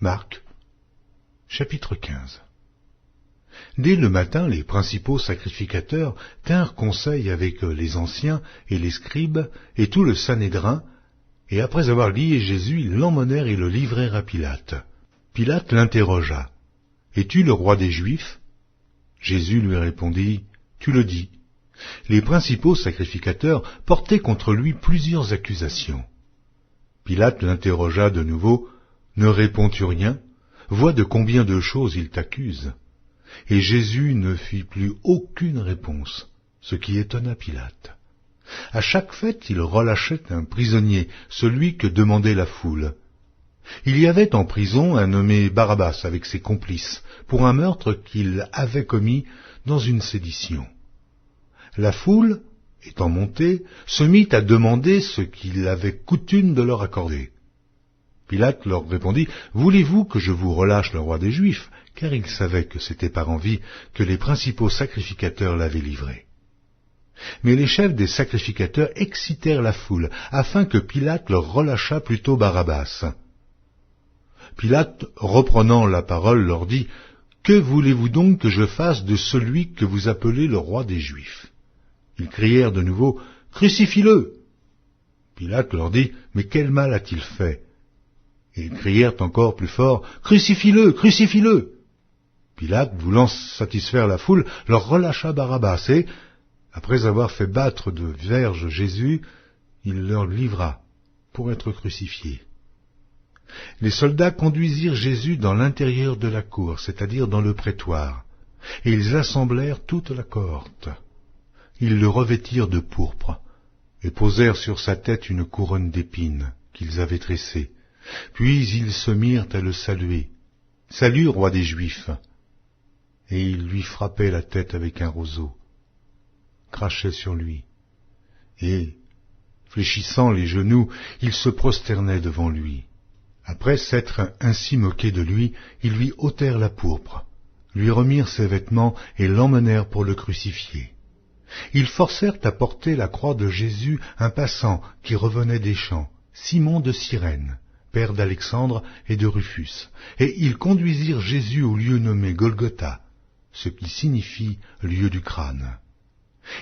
Marc, chapitre 15. Dès le matin, les principaux sacrificateurs tinrent conseil avec les anciens et les scribes et tout le Sanhédrin, et après avoir lié Jésus, ils l'emmenèrent et le livrèrent à Pilate. Pilate l'interrogea. « Es-tu le roi des Juifs ?» Jésus lui répondit, « Tu le dis. » Les principaux sacrificateurs portaient contre lui plusieurs accusations. Pilate l'interrogea de nouveau, « Ne réponds-tu rien? Vois de combien de choses il t'accuse. » Et Jésus ne fit plus aucune réponse, ce qui étonna Pilate. À chaque fête, il relâchait un prisonnier, celui que demandait la foule. Il y avait en prison un nommé Barabbas avec ses complices, pour un meurtre qu'il avait commis dans une sédition. La foule, étant montée, se mit à demander ce qu'il avait coutume de leur accorder. Pilate leur répondit, « Voulez-vous que je vous relâche le roi des Juifs ?» Car il savait que c'était par envie que les principaux sacrificateurs l'avaient livré. Mais les chefs des sacrificateurs excitèrent la foule, afin que Pilate leur relâchât plutôt Barabbas. Pilate, reprenant la parole, leur dit, « Que voulez-vous donc que je fasse de celui que vous appelez le roi des Juifs ?» Ils crièrent de nouveau, « Crucifie-le !» Pilate leur dit, « Mais quel mal a-t-il fait ?» Ils crièrent encore plus fort, « Crucifie-le, crucifie-le !» Pilate, voulant satisfaire la foule, leur relâcha Barabbas et, après avoir fait battre de verges Jésus, il leur livra pour être crucifié. Les soldats conduisirent Jésus dans l'intérieur de la cour, c'est-à-dire dans le prétoire, et ils assemblèrent toute la cohorte. Ils le revêtirent de pourpre, et posèrent sur sa tête une couronne d'épines qu'ils avaient tressée. Puis ils se mirent à le saluer. « Salut, roi des Juifs !» Et ils lui frappaient la tête avec un roseau, crachaient sur lui, et, fléchissant les genoux, ils se prosternaient devant lui. Après s'être ainsi moqués de lui, ils lui ôtèrent la pourpre, lui remirent ses vêtements et l'emmenèrent pour le crucifier. Ils forcèrent à porter la croix de Jésus un passant qui revenait des champs, Simon de Cyrène, père d'Alexandre et de Rufus, et ils conduisirent Jésus au lieu nommé Golgotha, ce qui signifie lieu du crâne.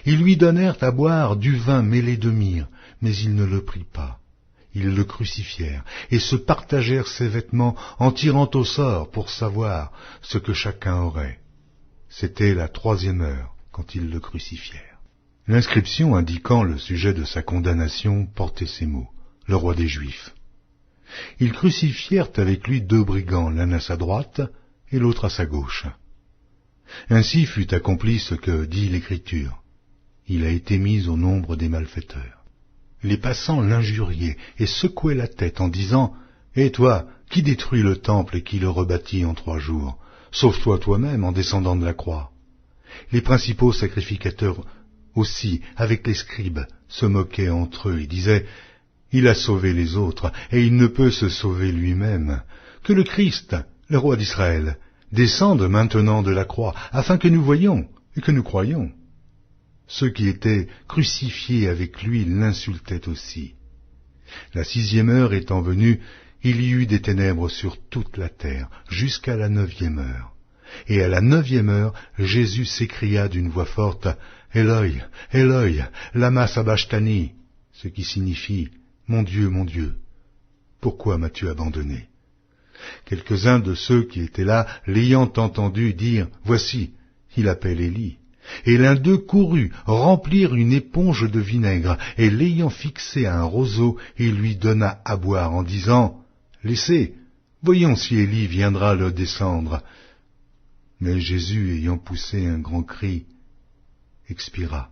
Ils lui donnèrent à boire du vin mêlé de myrrhe, mais il ne le prit pas. Ils le crucifièrent et se partagèrent ses vêtements en tirant au sort pour savoir ce que chacun aurait. C'était la 3e heure quand ils le crucifièrent. L'inscription indiquant le sujet de sa condamnation portait ces mots, « Le roi des Juifs ». Ils crucifièrent avec lui 2 brigands, l'un à sa droite et l'autre à sa gauche. Ainsi fut accompli ce que dit l'Écriture. Il a été mis au nombre des malfaiteurs. Les passants l'injuriaient et secouaient la tête en disant, « Et toi, qui détruis le temple et qui le rebâtit en 3 jours? Sauve-toi toi-même en descendant de la croix. » Les principaux sacrificateurs aussi, avec les scribes, se moquaient entre eux et disaient, « Il a sauvé les autres, et il ne peut se sauver lui-même. Que le Christ, le roi d'Israël, descende maintenant de la croix, afin que nous voyions et que nous croyions. » Ceux qui étaient crucifiés avec lui l'insultaient aussi. La 6e heure étant venue, il y eut des ténèbres sur toute la terre, jusqu'à la 9e heure. Et à la 9e heure, Jésus s'écria d'une voix forte, « Eloi, Eloi, lama sabachthani » ce qui signifie « Mon Dieu, pourquoi m'as-tu abandonné ?» Quelques-uns de ceux qui étaient là, l'ayant entendu dire, « Voici, il appelle Élie. » Et l'un d'eux courut remplir une éponge de vinaigre, et l'ayant fixé à un roseau, il lui donna à boire en disant, « Laissez, voyons si Élie viendra le descendre. » Mais Jésus, ayant poussé un grand cri, expira.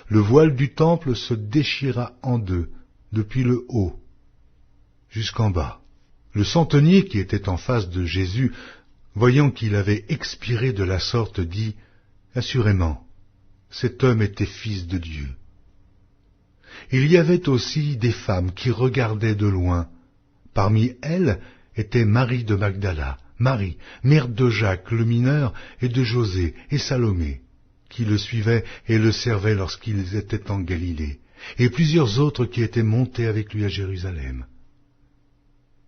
Le voile du temple se déchira en 2, depuis le haut jusqu'en bas. Le centenier qui était en face de Jésus, voyant qu'il avait expiré de la sorte, dit, « Assurément, cet homme était fils de Dieu. » Il y avait aussi des femmes qui regardaient de loin. Parmi elles était Marie de Magdala, Marie, mère de Jacques le mineur, et de José et Salomé, qui le suivaient et le servaient lorsqu'ils étaient en Galilée, et plusieurs autres qui étaient montés avec lui à Jérusalem.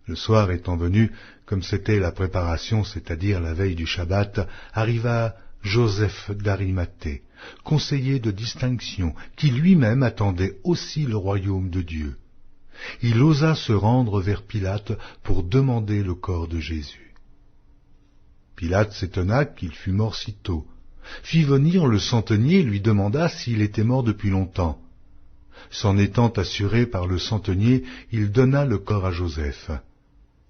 Le soir étant venu, comme c'était la préparation, c'est-à-dire la veille du Shabbat, arriva Joseph d'Arimathée, conseiller de distinction, qui lui-même attendait aussi le royaume de Dieu. Il osa se rendre vers Pilate pour demander le corps de Jésus. Pilate s'étonna qu'il fût mort si tôt, fit venir le centenier et lui demanda s'il était mort depuis longtemps. S'en étant assuré par le centenier, il donna le corps à Joseph.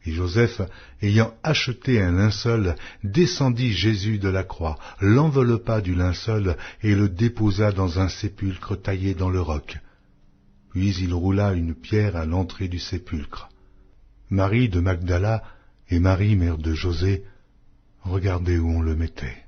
Et Joseph, ayant acheté un linceul, descendit Jésus de la croix, l'enveloppa du linceul et le déposa dans un sépulcre taillé dans le roc. Puis il roula une pierre à l'entrée du sépulcre. Marie de Magdala et Marie, mère de José, regardaient où on le mettait.